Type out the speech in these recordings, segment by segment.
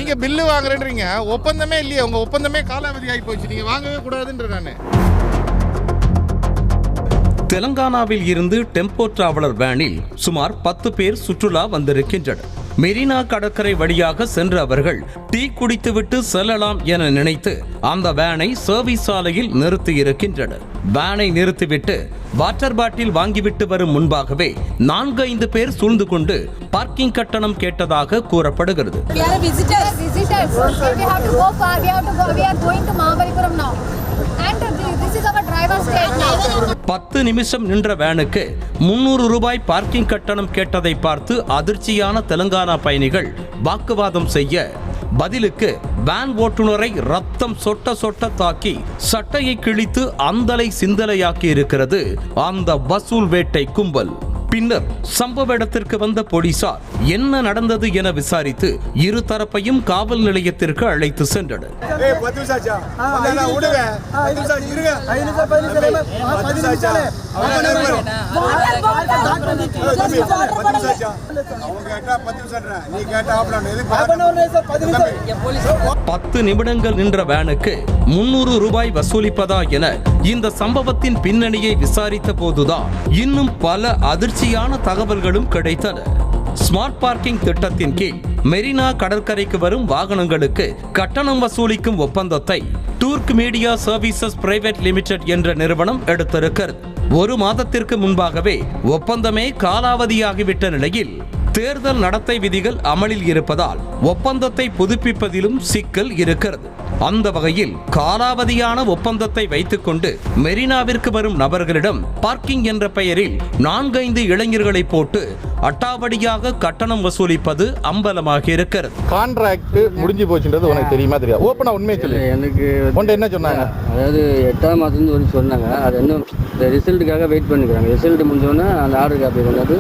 நீங்க பில்லு வாங்குறேன்றீங்க, ஒப்பந்தமே இல்லையே, உங்க ஒப்பந்தமே காலாவதி ஆகி போச்சு, நீங்க வாங்கவே கூடாதுன்ற நானு. தெலங்கானாவில் இருந்து டெம்போ டிராவலர் வேனில் சுமார் 10 பேர் சுற்றுலா வந்திருக்கின்றனர். மெரினா கடற்கரை வழியாக சென்ற அவர்கள் டீ குடித்துவிட்டு செல்லலாம் என நினைத்து அந்த வேனை சர்வீஸ் சாலையில் நிறுத்தி இருக்கின்றனர். வேனை நிறுத்திவிட்டு வாட்டர் பாட்டில் வாங்கிவிட்டு வரும் முன்பாகவே 4-5 பேர் சூழ்ந்து கொண்டு பார்க்கிங் கட்டணம் கேட்டதாக கூறப்படுகிறது. 10 நிமிஷம் நின்ற வேனுக்கு 300 ரூபாய் பார்க்கிங் கட்டணம் கேட்டதை பார்த்து அதிர்ச்சியான தெலங்கானா பயணிகள் வாக்குவாதம் செய்ய, பதிலுக்கு வேன் ஓட்டுநரை ரத்தம் சொட்ட சொட்ட தாக்கி சட்டையை கிழித்து அந்தலை சிந்தலையாக்கி இருக்கிறது அந்த வசூல் வேட்டை கும்பல். பின்னர் சம்பவ இடத்திற்கு வந்த போலீசார் என்ன நடந்தது என விசாரித்து இரு தரப்பையும் காவல் நிலையத்திற்கு அழைத்து சென்றனர். பத்து நிமிடங்கள் நின்ற வேனுக்கு 300 ரூபாய் வசூலிப்பதா என இந்த சம்பவத்தின் பின்னணியை விசாரித்த போதுதான் இன்னும் பல அதிர்ச்சியான தகவல்களும் கிடைத்தன. ஸ்மார்ட் பார்க்கிங் திட்டத்தின் கீழ் மெரினா கடற்கரைக்கு வரும் வாகனங்களுக்கு கட்டணம் வசூலிக்கும் ஒப்பந்தத்தை டூர்க் மீடியா சர்வீசஸ் பிரைவேட் லிமிடெட் என்ற நிறுவனம் எடுத்திருக்கிறது. 1 மாதத்திற்கு முன்பாகவே ஒப்பந்தமே காலாவதியாகிவிட்ட நிலையில் தேர்தல் நடத்தை விதிகள் அமலில் இருப்பதால் ஒப்பந்தத்தை புதுப்பிப்பதிலும் சிக்கல் இருக்கிறது. அந்த வகையில் காலாவதியான ஒப்பந்தத்தை வைத்துக் கொண்டு மெரினாவிற்கு வரும் நபர்களிடம் பார்க்கிங் என்ற பெயரில் 4-5 இளைஞர்களை போட்டு அட்டாவடியாக கட்டணம் வசூலிப்பது அம்பலமாக இருக்கிறது. கான்ட்ராக்ட் முடிஞ்சு போச்சுன்றது உனக்கு தெரியுமா தெரியாது? ஓப்பனா உண்மையை சொல்லு. எனக்கு என்ன சொன்னாங்க? அதாவது 8ஆம் மாதம் ஒரு சொன்னாங்க. அது இன்னும் ரிசல்ட்டுக்காக வெயிட் பண்ணிக்கிறாங்க. ரிசல்ட் முடிஞ்சோன்னா அந்த ஆர்டர் காப்பி கொண்டாந்து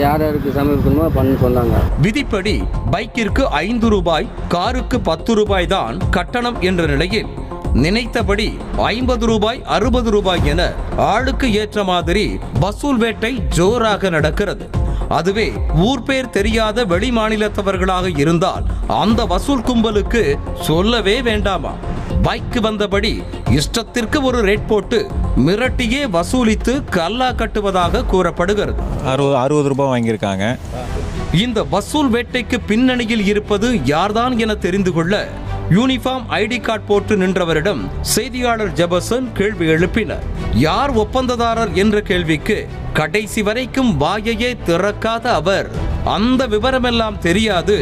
யார் யாருக்கு சமர்ப்பிக்கணுமோ பண்ணி சொன்னாங்க. விதிப்படி பைக்கிற்கு 5 ரூபாய், காருக்கு 10 ரூபாய் தான் கட்டணம் என்ற நிலையில் நினைத்தபடி 50 ரூபாய், 60 ரூபாய் என ஆளுக்கு ஏற்ற மாதிரி வசூல் வேட்டை ஜோராக நடக்கிறது. அதுவே ஊர் பேர் தெரியாத வெளி மாநிலத்தவர்களாக இருந்தால் அந்த வசூல் கும்பலுக்கு சொல்லவே வேண்டாமா? பைக்கு வந்தபடி இஷ்டத்திற்கு ஒரு ரேட் போட்டு மிரட்டியே வசூலித்து கல்லா கட்டுவதாக கூறப்படுகிறது. 60 ரூபாய் வாங்கியிருக்காங்க. இந்த வசூல் வேட்டைக்கு பின்னணியில் இருப்பது யார்தான் என தெரிந்து கொள்ள யூனிஃபார்ம் ஐடி கார்டு போட்டு நின்றவரிடம் செய்தியாளர் ஜெபர்சன் கேள்வி எழுப்பினார். யார் ஒப்பந்ததாரர் என்ற கேள்விக்கு கடைசி வரைக்கும் வாயையே திறக்காத அவர், அந்த விவரமெல்லாம் தெரியாது,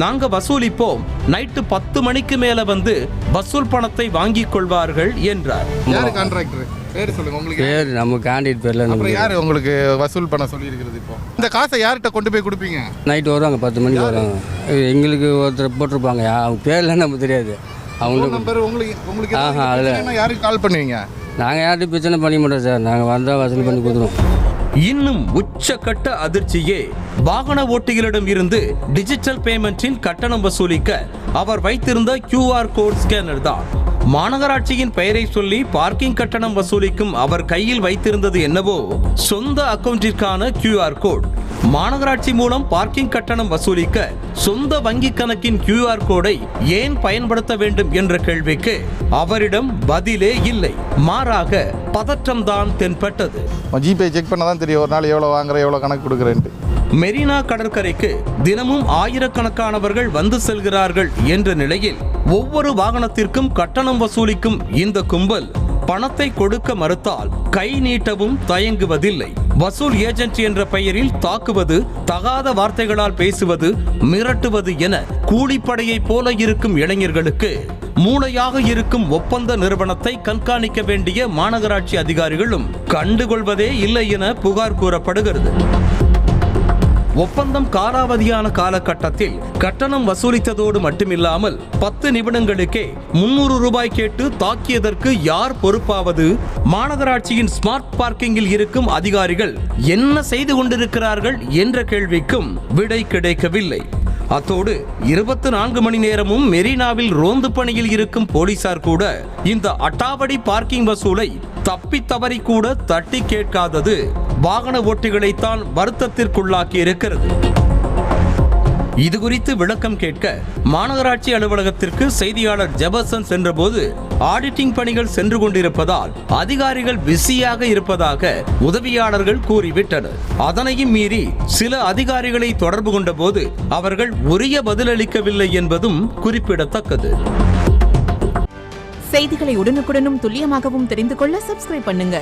நாங்க வசூலிப்போம், நைட்டு 10 மணிக்கு மேல வந்து வசூல் பணத்தை வாங்கிக் கொள்வார்கள் என்றார். யாரு கான்ட்ராக்டர்? பேர் சொல்லுங்க. உங்களுக்கு பேர் நம்ம கேண்டிடேட் பேர்ல. அப்புறம் யாரு உங்களுக்கு வசூல் பண்ண சொல்லி இருக்கிறது? இப்போ இந்த காசை யார்கிட்ட கொண்டு போய் கொடுப்பீங்க? நைட்டு வருவாங்க, 10 மணிக்கு வருவாங்க. எங்களுக்கு ஒருத்தர் போட்டிருப்பாங்க, அவங்க பேர்லாம் நமக்கு தெரியாது. அவங்களுக்கு நம்பர் உங்களுக்கு யாருக்கு கால் பண்ணுவீங்க? நாங்கள் யார்கிட்ட பிரச்சனை பண்ணி மாட்டோம் சார். நாங்கள் வந்தால் வசூல் பண்ணி கொடுத்துருவோம். இன்னும் உச்சக்கட்ட அதிர்ச்சியே வாகன ஓட்டிகளிடம் இருந்து டிஜிட்டல் பேமெண்டில் கட்டணம் வசூலிக்க அவர் வைத்திருந்த QR கோட் ஸ்கேனர் தான். மாநகராட்சியின் பெயரை சொல்லி பார்க்கிங் கட்டணம் வசூலிக்கும் அவர் கையில் வைத்திருந்தது என்னவோ சொந்த அக்கவுண்டிற்கான QR கோட். மாநகராட்சி மூலம் பார்க்கிங் கட்டணம் வசூலிக்க சொந்த வங்கி கணக்கின் QR கோடை ஏன் பயன்படுத்த வேண்டும் என்ற கேள்விக்கு அவரிடம் பதிலே இல்லை. மாறாக பதற்றம் தான் தென்பட்டது. ஜிபே செக் பண்ணதான் தெரியும் ஒரு நாள் எவ்வளவு வாங்குற, எவ்வளவு கணக்கு கொடுக்குறேன்ட்டு. மெரினா கடற்கரைக்கு தினமும் ஆயிரக்கணக்கானவர்கள் வந்து செல்கிறார்கள் என்ற நிலையில் ஒவ்வொரு வாகனத்திற்கும் கட்டணம் வசூலிக்கும் இந்த கும்பல் பணத்தை கொடுக்க மறுத்தால் கை நீட்டவும் தயங்குவதில்லை. வசூல் ஏஜென்ட் என்ற பெயரில் தாக்குவது, தகாத வார்த்தைகளால் பேசுவது, மிரட்டுவது என கூலிப்படையை போல இருக்கும் இளைஞர்களுக்கு மூளையாக இருக்கும் ஒப்பந்த நிறுவனத்தை கண்காணிக்க வேண்டிய மாநகராட்சி அதிகாரிகளும் கண்டுகொள்வதே இல்லை என புகார் கூறப்படுகிறது. ஒப்பந்தம் காலாவதியான காலகட்டத்தில் கட்டணம் வசூலித்ததோடு மட்டுமில்லாமல் 10 நிமிடங்களுக்கே 300 ரூபாய் கேட்டு தாக்கியதற்கு யார் பொறுப்பாவது? மாநகராட்சியின் ஸ்மார்ட் பார்க்கிங்கில் இருக்கும் அதிகாரிகள் என்ன செய்து கொண்டிருக்கிறார்கள் என்ற கேள்விக்கும் விடை கிடைக்கவில்லை. அத்தோடு 24 மணி நேரமும் மெரினாவில் ரோந்து பணியில் இருக்கும் போலீசார் கூட இந்த அட்டாவடி பார்க்கிங் வசூலை தப்பி தவறி கூட தட்டி கேட்காதது வாகன ஓட்டிகளைத்தான் வருத்தத்திற்குள்ளாக்கி இருக்கிறது. இது குறித்து விளக்கம் கேட்க மாநகராட்சி அலுவலகத்திற்கு செய்தியாளர் ஜெபர்சன் சென்றபோது ஆடிட்டிங் பணிகள் சென்று கொண்டிருப்பதால் அதிகாரிகள் பிஸியாக இருப்பதாக உதவியாளர்கள் கூறிவிட்டனர். அதனையும் மீறி சில அதிகாரிகளை தொடர்பு கொண்டபோது அவர்கள் உரிய பதிலளிக்கவில்லை என்பதும் குறிப்பிடத்தக்கது. செய்திகளை உடனுக்குடனும் துல்லியமாகவும் தெரிந்து கொள்ள சப்ஸ்கிரைப் பண்ணுங்க.